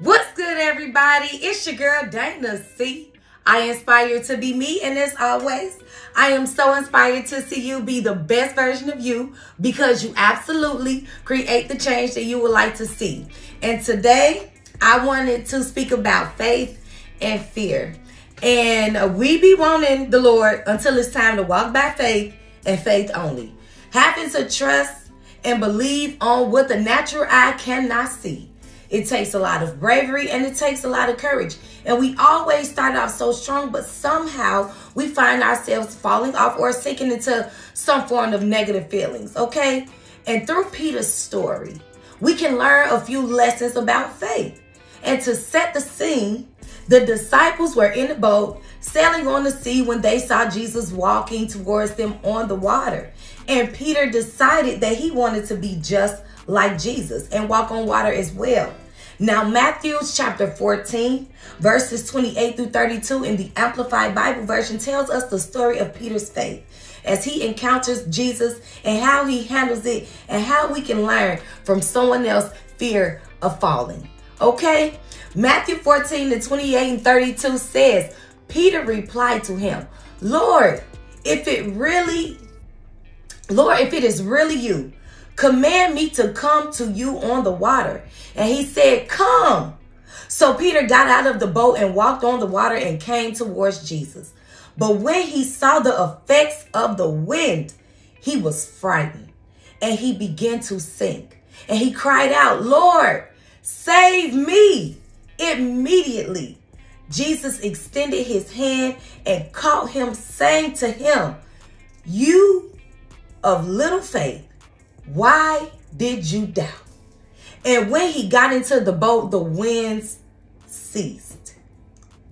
What's good, everybody? It's your girl, Dana C. I inspire to be me, and as always, I am so inspired to see you be the best version of you because you absolutely create the change that you would like to see. And today, I wanted to speak about faith and fear. And we be wanting the Lord until it's time to walk by faith and faith only. Having to trust and believe on what the natural eye cannot see. It takes a lot of bravery and it takes a lot of courage. And we always start off so strong, but somehow we find ourselves falling off or sinking into some form of negative feelings, okay? And through Peter's story, we can learn a few lessons about faith. And to set the scene, the disciples were in the boat sailing on the sea when they saw Jesus walking towards them on the water. And Peter decided that he wanted to be just like Jesus and walk on water as well. Now, Matthew chapter 14, verses 28 through 32 in the Amplified Bible version tells us the story of Peter's faith as he encounters Jesus and how he handles it and how we can learn from someone else's fear of falling. Okay? Matthew 14 and 28 and 32 says, Peter replied to him, Lord, if it is really you, command me to come to you on the water. And he said, come. So Peter got out of the boat and walked on the water and came towards Jesus. But when he saw the effects of the wind, he was frightened and he began to sink. And he cried out, Lord, save me. Immediately, Jesus extended his hand and caught him, saying to him, you of little faith, why did you doubt? And when he got into the boat, the winds ceased.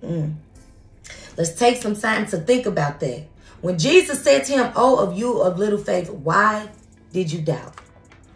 Let's take some time to think about that. When Jesus said to him, oh, of you of little faith, why did you doubt?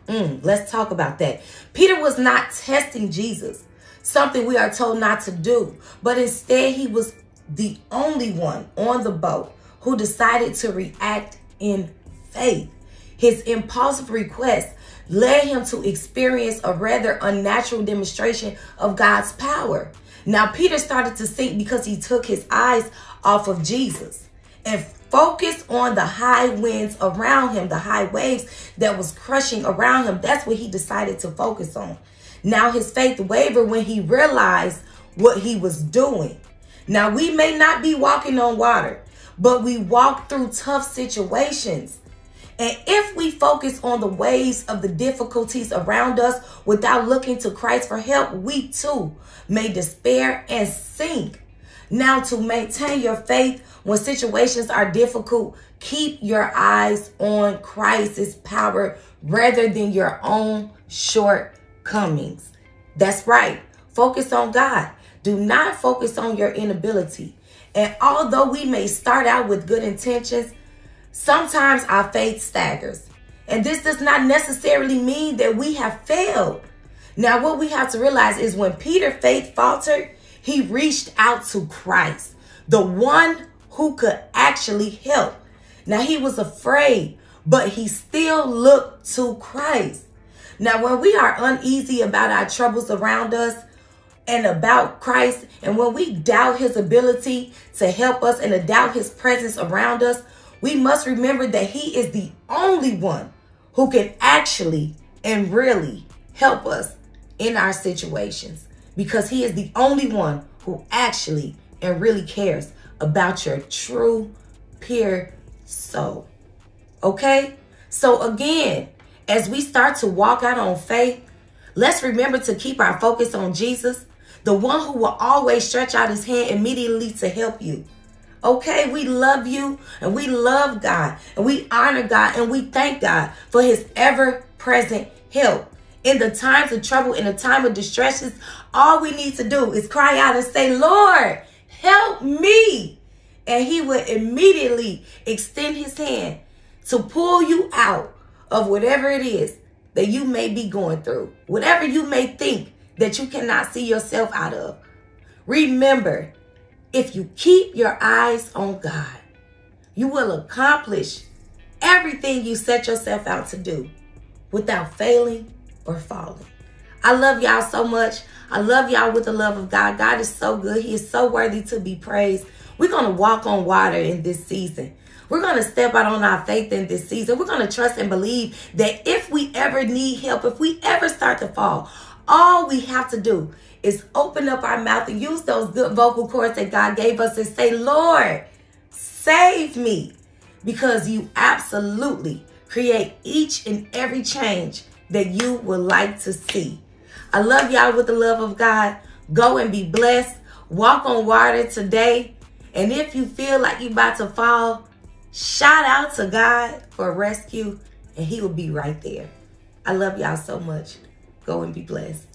Let's talk about that. Peter was not testing Jesus, something we are told not to do, but instead he was the only one on the boat who decided to react in faith. His impulsive request led him to experience a rather unnatural demonstration of God's power. Now, Peter started to sink because he took his eyes off of Jesus and focused on the high winds around him, the high waves that was crushing around him. That's what he decided to focus on. Now, his faith wavered when he realized what he was doing. Now, we may not be walking on water, but we walk through tough situations. And if we focus on the waves of the difficulties around us without looking to Christ for help, we too may despair and sink. Now, to maintain your faith when situations are difficult, keep your eyes on Christ's power rather than your own shortcomings. That's right. Focus on God. Do not focus on your inability. And although we may start out with good intentions, sometimes our faith staggers. And this does not necessarily mean that we have failed. Now, what we have to realize is when Peter's faith faltered, he reached out to Christ, the one who could actually help. Now, he was afraid, but he still looked to Christ. Now, when we are uneasy about our troubles around us and about Christ, and when we doubt his ability to help us and doubt his presence around us, we must remember that he is the only one who can actually and really help us in our situations, because he is the only one who actually and really cares about your true, pure soul. Okay? So again, as we start to walk out on faith, let's remember to keep our focus on Jesus, the one who will always stretch out his hand immediately to help you. Okay, we love you and we love God and we honor God and we thank God for his ever-present help. In the times of trouble, in the time of distresses, all we need to do is cry out and say, Lord, help me. And he will immediately extend his hand to pull you out of whatever it is that you may be going through, whatever you may think that you cannot see yourself out of. Remember, if you keep your eyes on God, you will accomplish everything you set yourself out to do without failing or falling. I love y'all so much. I love y'all with the love of God. God is so good. He is so worthy to be praised. We're going to walk on water in this season. We're going to step out on our faith in this season. We're going to trust and believe that if we ever need help, if we ever start to fall, all we have to do is open up our mouth and use those good vocal cords that God gave us and say, Lord, save me. Because you absolutely create each and every change that you would like to see. I love y'all with the love of God. Go and be blessed. Walk on water today. And if you feel like you're about to fall, shout out to God for rescue, and he will be right there. I love y'all so much. Go and be blessed.